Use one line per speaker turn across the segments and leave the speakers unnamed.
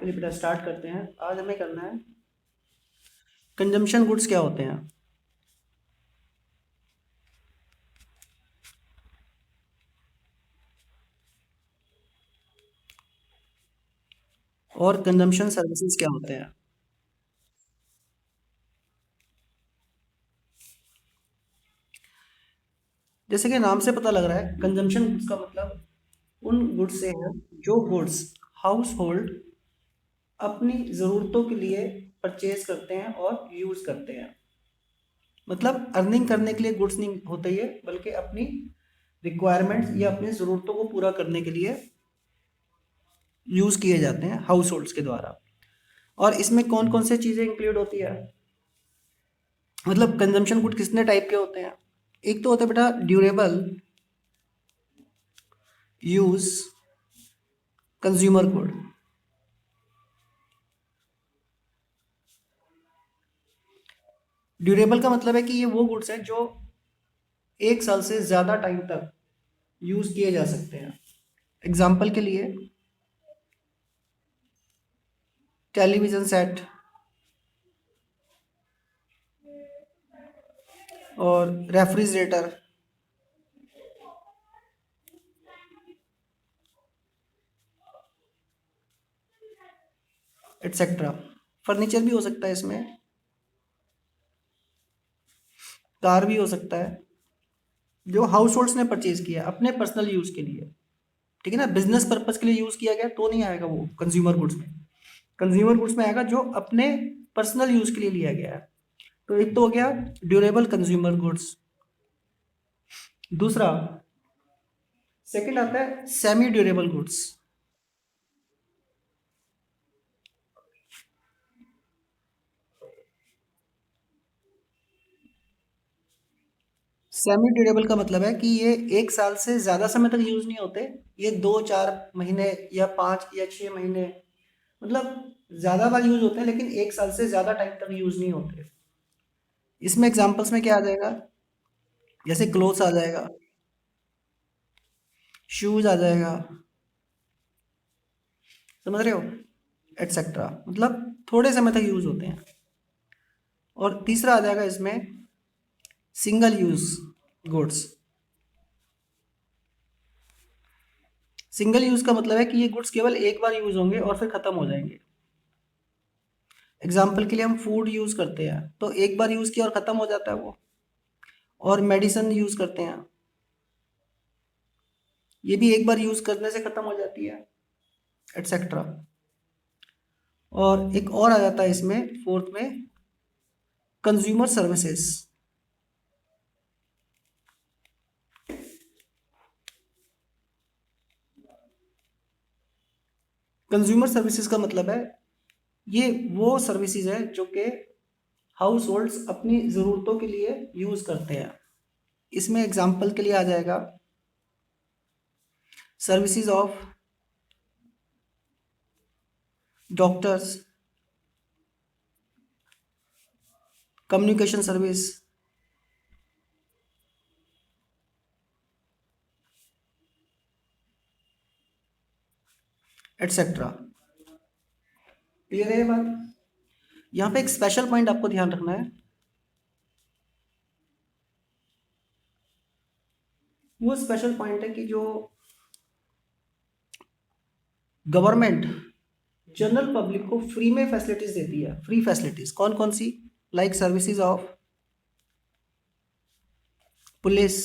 चलिए बेटा स्टार्ट करते हैं। आज हमें करना है कंजम्पशन गुड्स क्या होते हैं। और कंजम्पशन सर्विसेज क्या होते हैं। जैसे कि नाम से पता लग रहा है, कंजम्पशन गुड्स का मतलब उन गुड्स से है जो गुड्स हाउस होल्ड अपनी ज़रूरतों के लिए परचेज करते हैं और यूज़ करते हैं। मतलब अर्निंग करने के लिए गुड्स नहीं होते ये, बल्कि अपनी रिक्वायरमेंट्स या अपनी ज़रूरतों को पूरा करने के लिए यूज़ किए जाते हैं हाउस होल्ड्स के द्वारा। और इसमें कौन कौन से चीज़ें इंक्लूड होती है, मतलब कंजम्पशन गुड कितने टाइप के होते हैं। एक तो होता है बेटा durable use consumer good. Durable का मतलब है कि ये वो गुड्स हैं जो 1 साल से ज़्यादा टाइम तक यूज़ किए जा सकते हैं। एग्जाम्पल के लिए टेलीविज़न सेट और रेफ्रिजरेटर एट्सेट्रा। फर्नीचर भी हो सकता है इसमें, कार भी हो सकता है, जो हाउस होल्ड्स ने परचेज किया अपने पर्सनल यूज़ के लिए। ठीक है ना, बिजनेस पर्पज के लिए यूज़ किया गया तो नहीं आएगा वो कंज्यूमर गुड्स में। कंज्यूमर गुड्स में आएगा जो अपने पर्सनल यूज़ के लिए लिया गया है। तो एक तो हो गया ड्यूरेबल कंज्यूमर गुड्स। दूसरा, सेकंड आता है semi durable goods. Semi durable का मतलब है कि ये 1 साल से ज़्यादा समय तक यूज़ नहीं होते। ये 2-4 महीने या 5 या 6 महीने, मतलब ज़्यादा बार यूज़ होते हैं, लेकिन 1 साल से ज़्यादा टाइम तक यूज़ नहीं होते। इसमें एग्जांपल्स में क्या आ जाएगा, जैसे क्लोथ्स आ जाएगा, शूज़ आ जाएगा, समझ रहे हो, एटसेट्रा। मतलब थोड़े समय तक यूज़ होते हैं। और तीसरा आ जाएगा इसमें single use goods. Single use का मतलब है कि ये गुड्स केवल एक बार यूज़ होंगे और फिर ख़त्म हो जाएंगे। एग्जाम्पल के लिए हम फूड यूज़ करते हैं तो एक बार यूज़ किया और ख़त्म हो जाता है वो। और मेडिसिन यूज़ करते हैं, ये भी एक बार यूज़ करने से ख़त्म हो जाती है, एटसेट्रा। और एक और आ जाता है इसमें फोर्थ में, कंज्यूमर सर्विसेज। कंज्यूमर सर्विसेज का मतलब है ये वो सर्विसेज है जो कि हाउस होल्ड्स अपनी ज़रूरतों के लिए यूज़ करते हैं। इसमें एग्जाम्पल के लिए आ जाएगा services of doctors, communication service, etcetera. Clear है ये बात। यहाँ पे एक स्पेशल पॉइंट आपको ध्यान रखना है। वो स्पेशल पॉइंट है कि जो गवर्नमेंट जनरल पब्लिक को फ्री में फैसिलिटीज देती है। फ्री फैसिलिटीज कौन कौन सी, like services of police,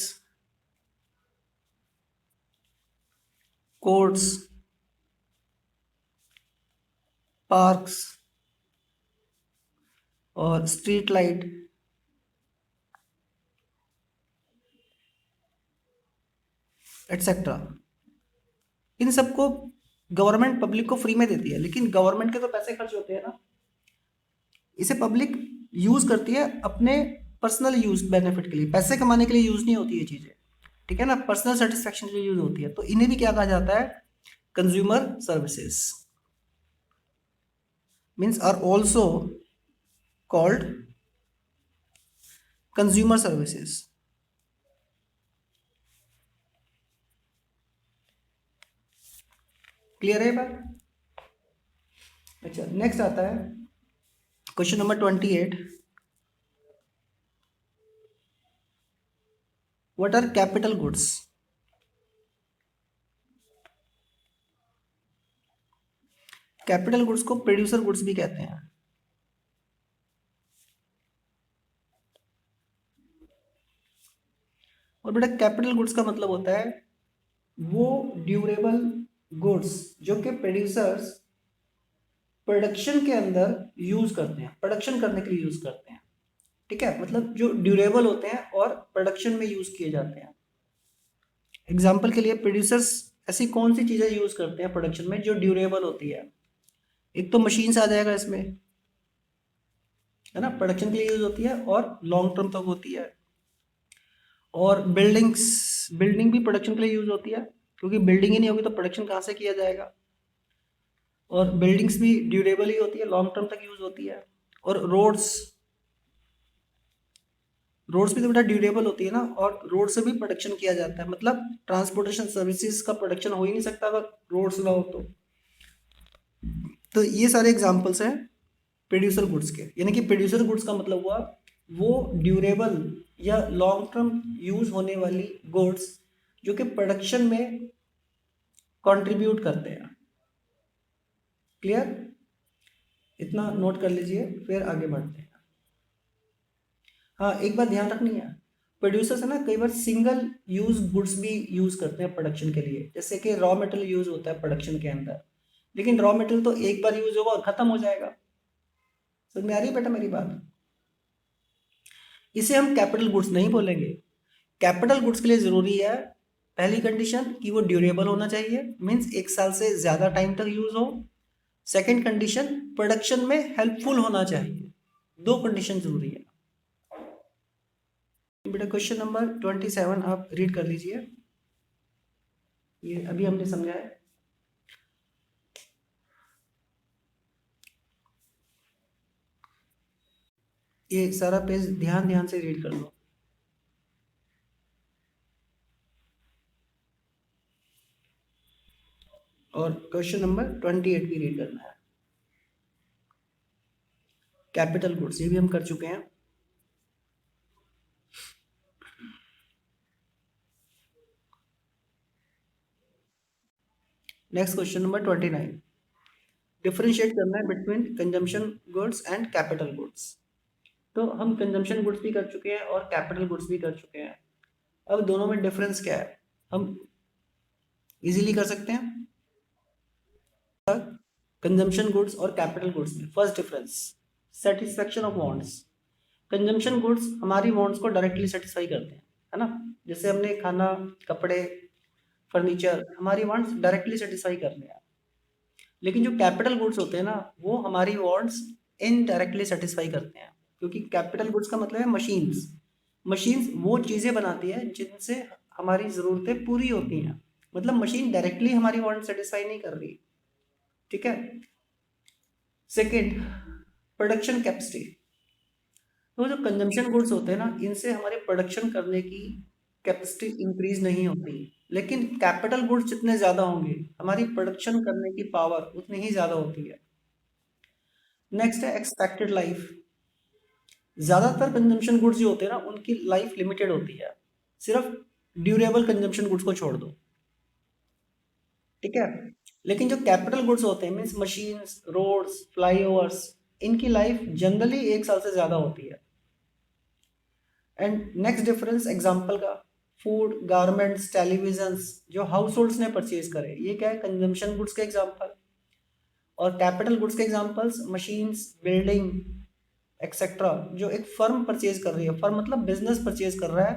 courts, parks और स्ट्रीट लाइट, एटसेट्रा। इन सबको गवर्नमेंट पब्लिक को फ्री में देती है, लेकिन गवर्नमेंट के तो पैसे खर्च होते हैं ना। इसे पब्लिक यूज करती है अपने पर्सनल यूज बेनिफिट के लिए, पैसे कमाने के लिए यूज नहीं होती ये चीजें। ठीक है ना, पर्सनल सेटिस्फेक्शन के लिए यूज होती है। तो इन्हें भी क्या कहा जाता है, consumer services, means are also called consumer services. Clear है बात। अच्छा, नेक्स्ट आता है question number 28। What are capital goods? Capital goods को प्रोड्यूसर गुड्स भी कहते हैं। और बेटा कैपिटल गुड्स का मतलब होता है वो ड्यूरेबल गुड्स जो कि प्रोड्यूसर्स प्रोडक्शन के अंदर यूज करते हैं, प्रोडक्शन करने के लिए यूज करते हैं। ठीक है, मतलब जो ड्यूरेबल होते हैं और प्रोडक्शन में यूज किए जाते हैं। एग्जाम्पल के लिए प्रोड्यूसर्स ऐसी कौन सी चीजें यूज करते हैं प्रोडक्शन में जो ड्यूरेबल होती है? एक तो मशीन्स आ जाएगा इसमें, है ना, प्रोडक्शन के लिए यूज होती है और लॉन्ग टर्म तक होती है। और बिल्डिंग भी प्रोडक्शन के लिए यूज होती है, क्योंकि बिल्डिंग ही नहीं होगी तो प्रोडक्शन कहाँ से किया जाएगा। और बिल्डिंग्स भी ड्यूरेबल ही होती है, लॉन्ग टर्म तक यूज होती है। और रोड्स भी तो बेटा ड्यूरेबल होती है ना, और रोड से भी प्रोडक्शन किया जाता है। मतलब ट्रांसपोर्टेशन सर्विसेज का प्रोडक्शन हो ही नहीं सकता अगर रोड्स ना हो तो ये सारे एग्जांपल्स हैं प्रोड्यूसर गुड्स के। यानी कि प्रोड्यूसर गुड्स का मतलब हुआ वो ड्यूरेबल या लॉन्ग टर्म यूज होने वाली गुड्स जो कि प्रोडक्शन में कंट्रीब्यूट करते हैं। क्लियर? इतना नोट कर लीजिए, फिर आगे बढ़ते हैं। हाँ, एक बात ध्यान रखनी है, प्रोड्यूसर्स है ना कई बार सिंगल यूज गुड्स भी यूज करते हैं प्रोडक्शन के लिए। जैसे कि रॉ मटेरियल यूज होता है प्रोडक्शन के अंदर, लेकिन रॉ मटेरियल तो एक बार यूज होगा और खत्म हो जाएगा। समझ में आ रही है बेटा मेरी बात? इसे हम कैपिटल गुड्स नहीं बोलेंगे। कैपिटल गुड्स के लिए जरूरी है पहली कंडीशन कि वो ड्यूरेबल होना चाहिए, मीन्स 1 साल से ज्यादा टाइम तक यूज हो। सेकेंड कंडीशन, प्रोडक्शन में हेल्पफुल होना चाहिए। दो कंडीशन जरूरी है बेटा। क्वेश्चन नंबर 27 आप रीड कर लीजिए, ये अभी हमने समझा है। ये सारा पेज ध्यान ध्यान से रीड कर लो। और क्वेश्चन नंबर 28 भी रीड करना है। कैपिटल गुड्स ये भी हम कर चुके हैं। नेक्स्ट क्वेश्चन नंबर 29, डिफरेंशिएट करना है between consumption goods and capital goods. तो हम कंजम्पशन गुड्स भी कर चुके हैं और कैपिटल गुड्स भी कर चुके हैं। अब दोनों में डिफरेंस क्या है हम इजीली कर सकते हैं। कंजम्पशन गुड्स और कैपिटल गुड्स में first difference, satisfaction of wants. Consumption goods हमारी वांट्स को डायरेक्टली सेटिस्फाई करते हैं, है ना। जैसे हमने खाना, कपड़े, फर्नीचर, हमारी वांट्स डायरेक्टली सेटिस्फाई कर रहे हैं। लेकिन जो कैपिटल गुड्स होते हैं ना वो हमारी वांट्स इनडायरेक्टली सेटिस्फाई करते हैं, क्योंकि कैपिटल गुड्स का मतलब है मशीन्स। मशीन्स वो चीज़ें बनाती है जिनसे हमारी ज़रूरतें पूरी होती हैं। मतलब मशीन डायरेक्टली हमारी वांट सेटिस्फाई नहीं कर रही। ठीक है। Second, production capacity. तो जो कंजम्पशन गुड्स होते हैं ना इनसे हमारे प्रोडक्शन करने की कैपेसिटी इंक्रीज नहीं होती, लेकिन कैपिटल गुड्स जितने ज़्यादा होंगे हमारी प्रोडक्शन करने की पावर उतनी ही ज़्यादा होती है। नेक्स्ट है एक्सपेक्टेड लाइफ। ज़्यादातर कंजम्पशन गुड्स जो होते हैं ना उनकी लाइफ लिमिटेड होती है, सिर्फ ड्यूरेबल कंजम्पशन गुड्स को छोड़ दो। ठीक है। लेकिन जो कैपिटल गुड्स होते हैं मीन्स मशीन्स, रोड्स, फ्लाईओवर्स, इनकी लाइफ जनरली 1 साल से ज़्यादा होती है। एंड नेक्स्ट डिफरेंस एग्जांपल का, फूड, गारमेंट्स, टेलीविजन्स जो हाउस होल्ड्स ने परचेज करे, ये क्या है कंजम्पशन गुड्स के एग्जांपल। और कैपिटल गुड्स के एग्जांपल्स मशीन्स, बिल्डिंग एक्सेट्रा जो एक फर्म परचेज कर रही है। फर्म मतलब बिजनेस परचेज कर रहा है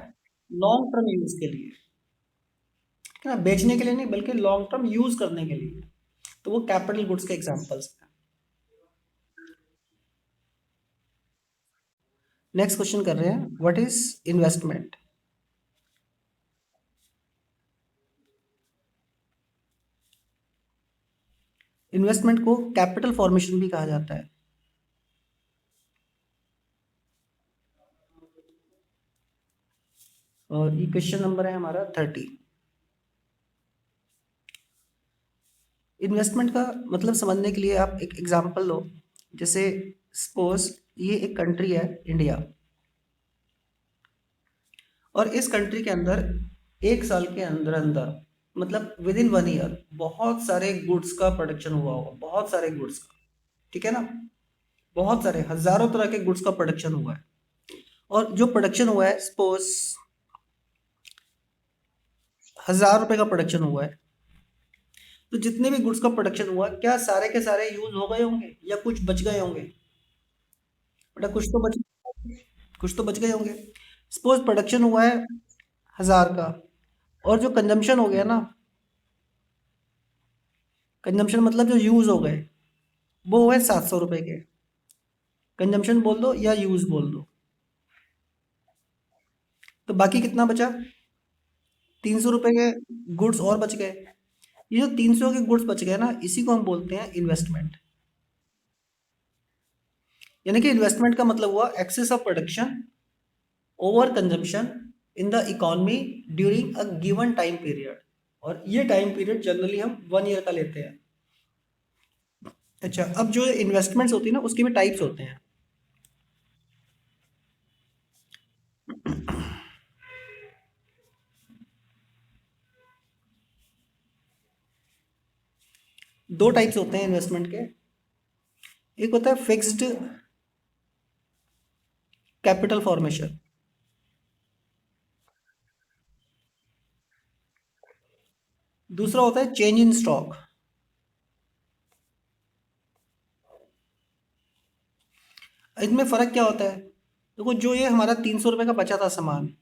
लॉन्ग टर्म यूज के लिए, ठीक है ना, बेचने के लिए नहीं बल्कि लॉन्ग टर्म यूज करने के लिए। तो वो कैपिटल गुड्स के एग्जांपल्स हैं। नेक्स्ट क्वेश्चन कर रहे हैं, व्हाट इज इन्वेस्टमेंट? इन्वेस्टमेंट को कैपिटल फॉर्मेशन भी कहा जाता है। और ये क्वेश्चन नंबर है हमारा 30। इन्वेस्टमेंट का मतलब समझने के लिए आप एक एग्जांपल लो। जैसे सपोज ये एक कंट्री है इंडिया, और इस कंट्री के अंदर एक साल के अंदर अंदर मतलब विद इन 1 ईयर बहुत सारे गुड्स का प्रोडक्शन हुआ होगा, बहुत सारे गुड्स का। ठीक है ना? बहुत सारे हजारों तरह के गुड्स का प्रोडक्शन हुआ है। और जो प्रोडक्शन हुआ है, सपोज 1,000 रुपए का प्रोडक्शन हुआ है, तो जितने भी गुड्स का प्रोडक्शन हुआ, क्या सारे के सारे यूज हो गए होंगे या कुछ बच गए होंगे? बेटा कुछ तो बच गए होंगे। सपोज प्रोडक्शन हुआ है 1,000 का, और जो कंजम्पशन हो गया ना, कंजम्पशन मतलब जो यूज हो गए, वो हुए 700 रुपए के। कंजम्पशन बोल दो या यूज बोल दो। तो बाकी कितना बचा? 300 रुपए के गुड्स और बच गए। ये जो 300 के गुड्स बच गए ना, इसी को हम बोलते हैं इन्वेस्टमेंट। यानी कि इन्वेस्टमेंट का मतलब हुआ excess of production over consumption in the economy during a given time period. और ये टाइम पीरियड जनरली हम 1 ईयर का लेते हैं। अच्छा, अब जो इन्वेस्टमेंट्स होती है ना, उसके भी टाइप्स होते हैं। दो टाइप्स होते हैं इन्वेस्टमेंट के। एक होता है फिक्स्ड कैपिटल फॉर्मेशन। दूसरा होता है चेंज इन स्टॉक। इनमें फर्क क्या होता है? देखो, जो ये हमारा 300 रुपये का बचा था सामान,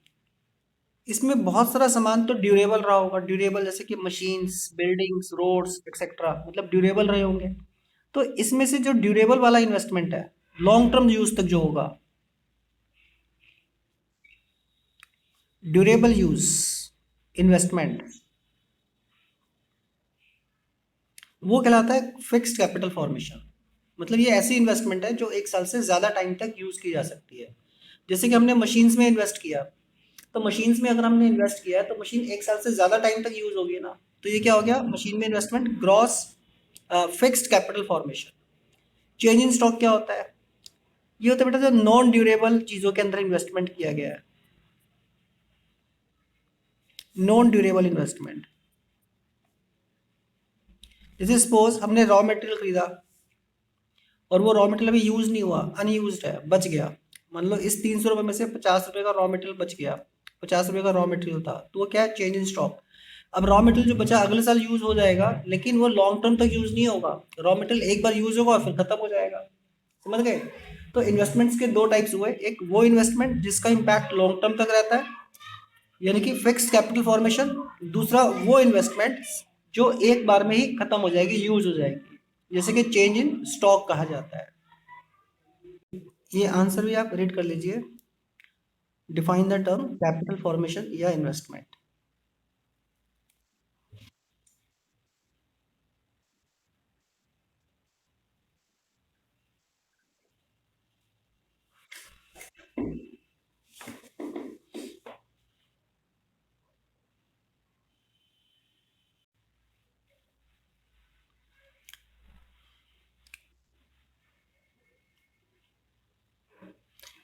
इसमें बहुत सारा सामान तो ड्यूरेबल रहा होगा। ड्यूरेबल जैसे कि मशीन्स, बिल्डिंग्स, रोड्स एक्सेट्रा, मतलब ड्यूरेबल रहे होंगे। तो इसमें से जो ड्यूरेबल वाला इन्वेस्टमेंट है, लॉन्ग टर्म यूज तक जो होगा, ड्यूरेबल यूज इन्वेस्टमेंट, वो कहलाता है फिक्स्ड कैपिटल फॉर्मेशन। मतलब ये ऐसी इन्वेस्टमेंट है जो 1 साल से ज़्यादा टाइम तक यूज़ की जा सकती है। जैसे कि हमने मशीन्स में इन्वेस्ट किया, तो मशीन्स में अगर हमने इन्वेस्ट किया है तो मशीन 1 साल से ज़्यादा टाइम तक यूज़ होगी ना। तो ये क्या हो गया? मशीन में investment, gross fixed capital formation. Change in stock क्या होता है? ये होता है बेटा जो नॉन ड्यूरेबल चीज़ों के अंदर इन्वेस्टमेंट किया गया है, नॉन ड्यूरेबल इन्वेस्टमेंट। जैसे सपोज हमने रॉ मटेरियल खरीदा, और वो रॉ मटेरियल अभी यूज नहीं हुआ, अनयूज्ड है, बच गया। मान लो इस 300 रुपये में से 50 रुपये का रॉ मटेरियल बच गया। 50 रुपये का रॉ मटेरियल था, तो वो क्या है? Change in stock. अब रॉ मटेरियल जो बचा अगले साल यूज हो जाएगा, लेकिन वो लॉन्ग टर्म तक यूज नहीं होगा। रॉ मटेरियल एक बार यूज होगा और फिर खत्म हो जाएगा। समझ गए? तो इन्वेस्टमेंट्स के दो टाइप्स हुए। एक वो इन्वेस्टमेंट जिसका इम्पैक्ट लॉन्ग टर्म तक रहता है, यानी कि फिक्स्ड कैपिटल फॉर्मेशन। दूसरा वो इन्वेस्टमेंट जो एक बार में ही खत्म हो जाएगी, यूज हो जाएगी, जैसे कि चेंज इन स्टॉक कहा जाता है। ये आंसर भी आप रीड कर लीजिए। Define the term capital formation या इन्वेस्टमेंट।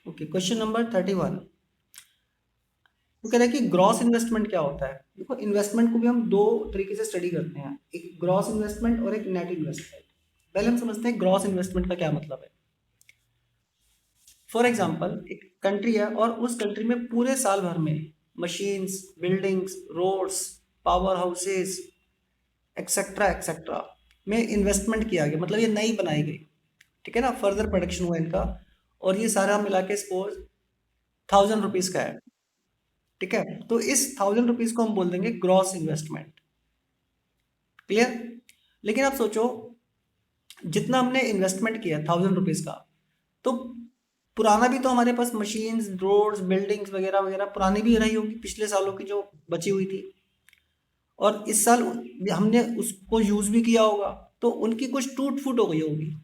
Okay, question number 31। वो कह रहा है कि ग्रॉस इन्वेस्टमेंट क्या होता है। देखो, इन्वेस्टमेंट को भी हम दो तरीके से स्टडी करते हैं, एक ग्रॉस इन्वेस्टमेंट और एक नेट इन्वेस्टमेंट। पहले हम समझते हैं ग्रॉस इन्वेस्टमेंट का क्या मतलब है। फॉर एग्जाम्पल, एक कंट्री है और उस कंट्री में पूरे साल भर में machines, buildings, roads, power houses etcetera etcetera में इन्वेस्टमेंट किया गया, मतलब ये नई बनाई गई। ठीक है ना? फर्दर प्रोडक्शन हुआ इनका, और ये सारा मिला के सपोज 1,000 रुपीज का है। ठीक है? तो इस 1,000 रुपीज को हम बोल देंगे ग्रॉस इन्वेस्टमेंट। क्लियर? लेकिन आप सोचो, जितना हमने इन्वेस्टमेंट किया 1,000 रुपीज का, तो पुराना भी तो हमारे पास मशीन्स, रोड्स, बिल्डिंग्स वगैरह वगैरह पुरानी भी रही होगी, पिछले सालों की जो बची हुई थी। और इस साल हमने उसको यूज भी किया होगा, तो उनकी कुछ टूट फूट हो गई होगी,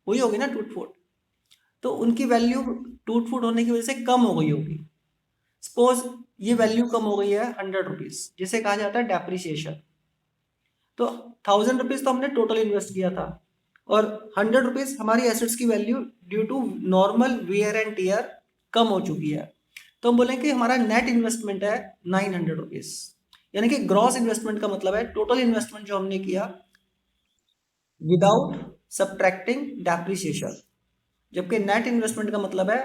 हुई होगी ना टूट फूट। तो उनकी वैल्यू टूट फूट होने की वजह से कम हो गई होगी। सपोज ये वैल्यू कम हो गई है 100 रुपीज, जिसे कहा जाता है डेप्रिसिएशन। तो 1000 रुपीज तो हमने टोटल इन्वेस्ट किया था, और 100 रुपीज हमारी एसेट्स की value due to normal wear and tear कम हो चुकी है। तो हम बोलेंगे कि हमारा नेट इन्वेस्टमेंट है 900 रुपीज, यानी कि ग्रॉस इन्वेस्टमेंट का मतलब है टोटल इन्वेस्टमेंट जो हमने किया विदाउट सब्ट्रैक्टिंग डेप्रिसिएशन, जबकि नेट इन्वेस्टमेंट का मतलब है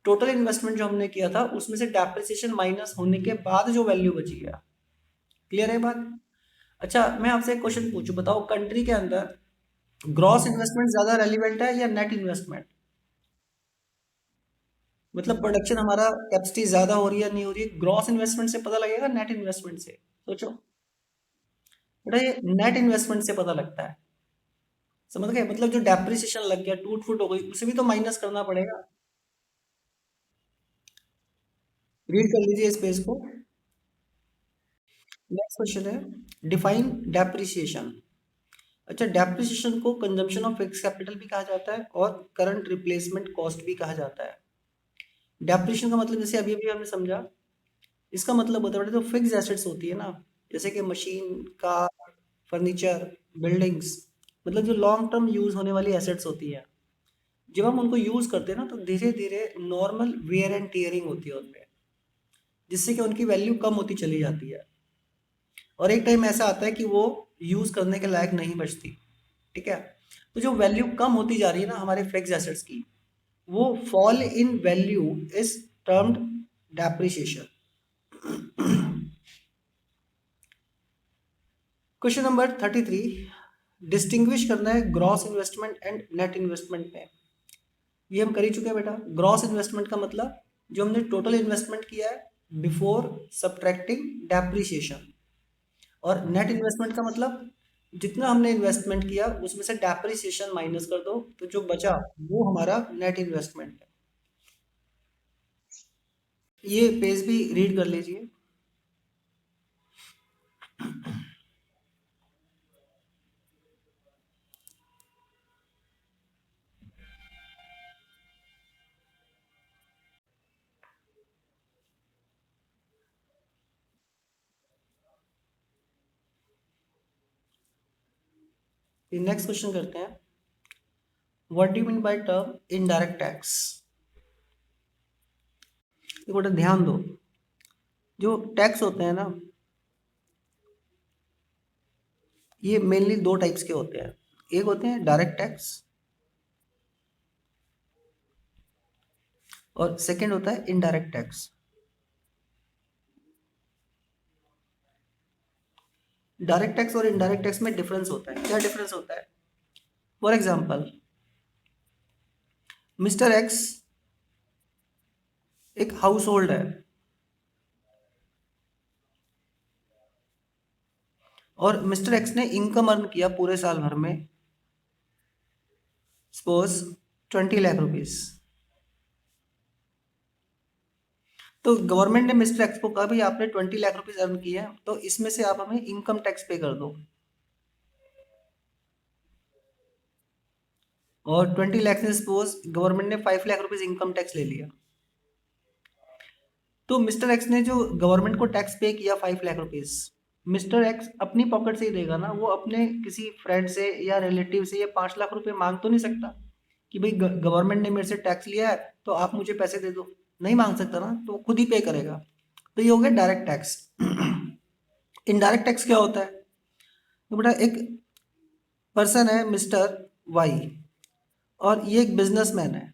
टोटल इन्वेस्टमेंट जो हमने किया था उसमें से डेप्रिसिएशन माइनस होने के बाद जो वैल्यू बची है। क्लियर है बात? अच्छा, मैं आपसे एक क्वेश्चन पूछूं, बताओ कंट्री के अंदर ग्रॉस इन्वेस्टमेंट ज्यादा रेलिवेंट है या नेट इन्वेस्टमेंट? मतलब प्रोडक्शन हमारा कैपेसिटी ज्यादा हो रही है नहीं हो रही है, ग्रॉस इन्वेस्टमेंट से पता लगेगा नेट इन्वेस्टमेंट से? सोचो बेटा, ये नेट इन्वेस्टमेंट से पता लगता है। समझ गए? मतलब जो डेप्रिसिएशन लग गया, टूट फूट हो गई, उसे भी तो माइनस करना पड़ेगा। रीड कर लीजिए इस पेज को। नेक्स्ट क्वेश्चन है, डिफाइन डेप्रिसिएशन। अच्छा, डेप्रिसिएशन को कंजम्पशन ऑफ फिक्स कैपिटल भी कहा जाता है और करंट रिप्लेसमेंट कॉस्ट भी कहा जाता है। डेप्रिसिएशन का मतलब जैसे अभी अभी हमने समझा, इसका मतलब होता है जो फिक्स एसेट्स होती है ना, जैसे कि मशीन, कार, फर्नीचर, बिल्डिंग्स, मतलब जो लॉन्ग टर्म यूज होने वाली एसेट्स होती है, जब हम उनको यूज करते हैं ना तो धीरे धीरे नॉर्मल वेयर एंड टीयरिंग होती है उनमें, जिससे कि उनकी वैल्यू कम होती चली जाती है, और एक टाइम ऐसा आता है कि वो यूज करने के लायक नहीं बचती। ठीक है? तो जो वैल्यू कम होती जा रही है ना हमारे फिक्स एसेट्स की, वो fall in value is termed depreciation. Question number 33, distinguish करना है gross investment and net investment में। ये हम कर ही चुके हैं बेटा। ग्रॉस इन्वेस्टमेंट का मतलब जो हमने टोटल इन्वेस्टमेंट किया है बिफोर सब्ट्रैक्टिंग डेप्रिसिएशन, और नेट इन्वेस्टमेंट का मतलब जितना हमने इन्वेस्टमेंट किया उसमें से डेप्रिसिएशन माइनस कर दो, तो जो बचा वो हमारा नेट इन्वेस्टमेंट है। ये पेज भी रीड कर लीजिए। नेक्स्ट क्वेश्चन करते हैं, what do you mean by term indirect tax? ये बेटा ध्यान दो, जो टैक्स होते हैं ना, ये मेनली दो टाइप्स के होते हैं। एक होते हैं डायरेक्ट टैक्स, और सेकंड होता है इनडायरेक्ट टैक्स। डायरेक्ट टैक्स और इनडायरेक्ट टैक्स में डिफरेंस होता है। क्या डिफरेंस होता है? फॉर एग्जाम्पल, मिस्टर एक्स एक हाउस होल्ड है, और मिस्टर एक्स ने इनकम अर्न किया पूरे साल भर में, सपोज 20 लाख रुपीज। तो गवर्नमेंट ने मिस्टर एक्स को कहा भाई आपने 20 लाख रुपीज अर्न किया है, तो इसमें से आप हमें इनकम टैक्स पे कर दो, और 20 लाख से सपोज गवर्नमेंट ने 5 लाख रुपीज इनकम टैक्स ले लिया। तो मिस्टर एक्स ने जो गवर्नमेंट को टैक्स पे किया 5 लाख रुपीज, मिस्टर एक्स अपनी पॉकेट से ही देगा ना, वो अपने किसी फ्रेंड से या रिलेटिव से ये 5 लाख रुपए मांग तो नहीं सकता कि भाई गवर्नमेंट ने मेरे से टैक्स लिया है तो आप मुझे पैसे दे दो। नहीं मांग सकता ना, तो वो खुद ही पे करेगा। तो ये हो गया डायरेक्ट टैक्स। इनडायरेक्ट टैक्स क्या होता है? तो बेटा एक पर्सन है मिस्टर वाई, और ये एक बिजनेसमैन है,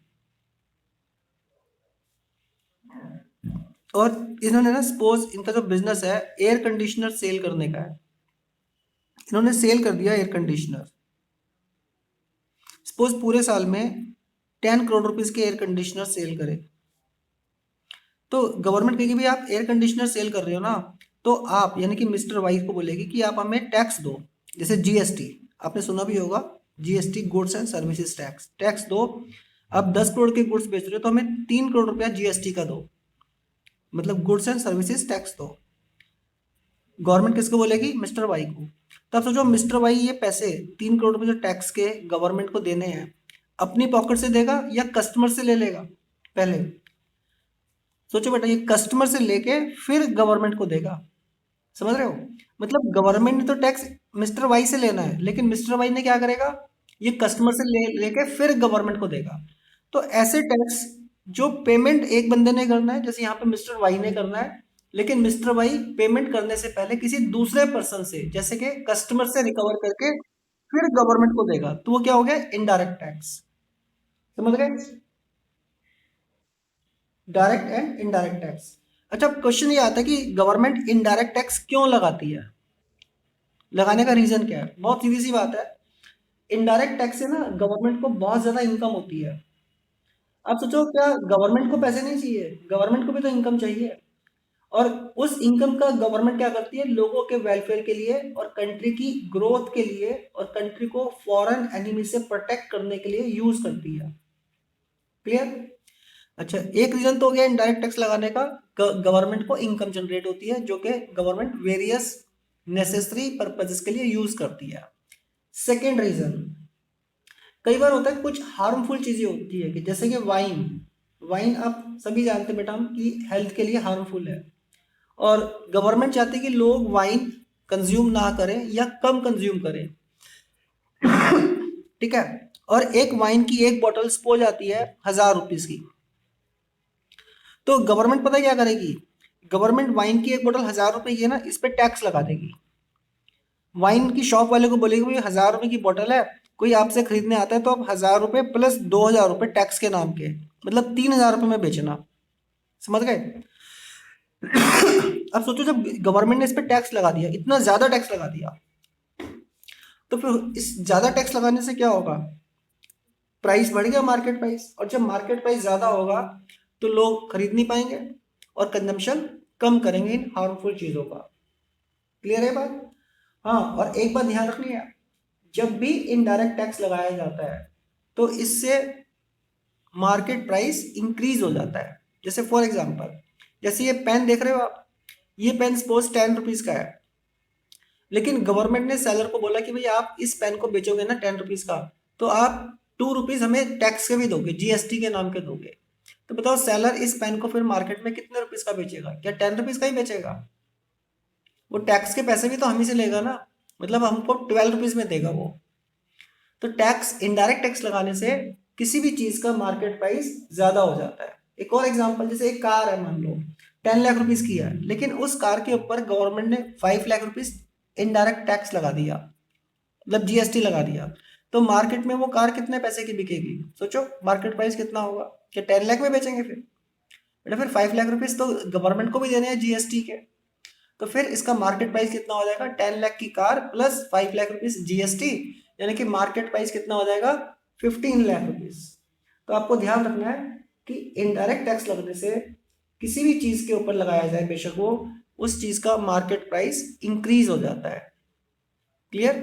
और इन्होंने ना सपोज इनका जो बिजनेस है एयर कंडीशनर सेल करने का है, इन्होंने सेल कर दिया एयर कंडीशनर। सपोज पूरे साल में 10 करोड़ रुपीज के एयर कंडीशनर सेल करे, तो गवर्नमेंट कहेगी भाई आप एयर कंडीशनर सेल कर रहे हो ना, तो आप यानी कि मिस्टर वाई को बोलेगी कि आप हमें टैक्स दो, जैसे जीएसटी, आपने सुना भी होगा, GST goods and services tax, tax दो। आप 10 करोड़ के गुड्स बेच रहे हो तो हमें 3 करोड़ रुपया जीएसटी का दो, मतलब गुड्स एंड सर्विसेज टैक्स दो। गवर्नमेंट किसको बोलेगी? मिस्टर वाई को। तब सोचो मिस्टर वाई ये पैसे 3 करोड़ रुपए जो टैक्स के गवर्नमेंट को देने हैं, अपनी पॉकेट से देगा या कस्टमर से ले लेगा? पहले सोचो बेटा, ये कस्टमर से लेके फिर गवर्नमेंट को देगा। समझ रहे हो? मतलब गवर्नमेंट ने तो टैक्स मिस्टर वाई से लेना है, लेकिन मिस्टर वाई ने क्या करेगा, ये कस्टमर से लेके फिर गवर्नमेंट को देगा। तो ऐसे टैक्स जो पेमेंट एक बंदे ने करना है, जैसे यहाँ पे मिस्टर वाई ने करना है, लेकिन मिस्टर वाई पेमेंट करने से पहले किसी दूसरे पर्सन से, जैसे कि कस्टमर से रिकवर करके फिर गवर्नमेंट को देगा, तो वो क्या हो गया, इनडायरेक्ट टैक्स। समझ गए? Direct and indirect tax. अच्छा, क्वेश्चन ये आता है कि गवर्नमेंट इनडायरेक्ट टैक्स क्यों लगाती है, लगाने का रीजन क्या है? बहुत सीधी सी बात है, इनडायरेक्ट टैक्स से ना गवर्नमेंट को बहुत ज्यादा इनकम होती है। आप सोचो, क्या गवर्नमेंट को पैसे नहीं चाहिए? गवर्नमेंट को भी तो इनकम चाहिए। और उस इनकम का गवर्नमेंट क्या करती है, लोगों के वेलफेयर के लिए और कंट्री की ग्रोथ के लिए और कंट्री को फॉरेन एनिमी से प्रोटेक्ट करने के लिए यूज करती है। क्लियर? अच्छा, एक रीजन तो हो गया इनडायरेक्ट टैक्स लगाने का, गवर्नमेंट को इनकम जनरेट होती है, जो कि गवर्नमेंट वेरियस नेसेसरी पर्पजेस के लिए यूज करती है। सेकेंड रीजन, कई बार होता है कुछ हार्मफुल चीजें होती है, कि जैसे कि वाइन। वाइन आप सभी जानते हैं बेटा हम, कि हेल्थ के लिए हार्मफुल है। और गवर्नमेंट चाहती है कि लोग वाइन कंज्यूम ना करें या कम कंज्यूम करें। ठीक है? और एक वाइन की एक बॉटल सपोज आती है 1000 रुपीज की। तो गवर्नमेंट पता है क्या करेगी, गवर्नमेंट वाइन की एक बोतल 1000 रुपए की है ना, इस पे टैक्स लगा देगी। वाइन की शॉप वाले को बोलेगी भाई 1000 रुपए की बोतल है, कोई आपसे खरीदने आता है तो आप 1000 रुपए प्लस 2000 रुपए टैक्स के नाम के, मतलब 3000 रुपए में बेचना। समझ गए? अब सोचो, जब गवर्नमेंट ने इस पे टैक्स लगा दिया, इतना ज्यादा टैक्स लगा दिया, तो फिर इस ज्यादा टैक्स लगाने से क्या होगा, प्राइस बढ़ गया, मार्केट प्राइस। और जब मार्केट प्राइस ज्यादा होगा तो लोग खरीद नहीं पाएंगे और कंजम्पशन कम करेंगे इन हार्मफुल चीजों का। क्लियर है बात? हाँ, और एक बात ध्यान रखनी है, जब भी इनडायरेक्ट टैक्स लगाया जाता है तो इससे मार्केट प्राइस इंक्रीज हो जाता है। जैसे फॉर एग्जांपल, जैसे ये पेन देख रहे हो आप, ये पेन सपोज 10 रुपीज का है, लेकिन गवर्नमेंट ने सेलर को बोला कि भाई आप इस पेन को बेचोगे ना 10 रुपीज का, तो आप 2 रुपीज हमें टैक्स के भी दोगे, जीएसटी के नाम के दोगे। तो बताओ, सेलर इस पेन को फिर मार्केट में कितने रुपीज का बेचेगा? क्या 10 रुपीज का ही बेचेगा? वो टैक्स के पैसे भी तो हम ही से लेगा ना, मतलब हमको 12 रुपीज में देगा वो। तो टैक्स, इनडायरेक्ट टैक्स लगाने से किसी भी चीज का मार्केट प्राइस ज्यादा हो जाता है। एक और एग्जांपल, जैसे एक कार है, मान लो 10 लाख रुपीज की है, लेकिन उस कार के ऊपर गवर्नमेंट ने 5 लाख रुपीज इनडायरेक्ट टैक्स लगा दिया, मतलब जीएसटी लगा दिया। तो मार्केट में वो कार कितने पैसे की बिकेगी? सोचो, मार्केट प्राइस कितना होगा? क्या 10 लाख में बेचेंगे फिर? बेटा फिर 5 लाख रुपीज तो गवर्नमेंट को भी देने हैं जीएसटी के। तो फिर इसका मार्केट प्राइस कितना हो जाएगा, 10 लाख की car plus 5 lakh rupees GST, यानी कि मार्केट प्राइस कितना हो जाएगा, 15 लाख रुपीज। तो आपको ध्यान रखना है कि इनडायरेक्ट टैक्स लगने से किसी भी चीज के ऊपर लगाया जाए, बेशक वो उस चीज का मार्केट प्राइस इंक्रीज हो जाता है। क्लियर?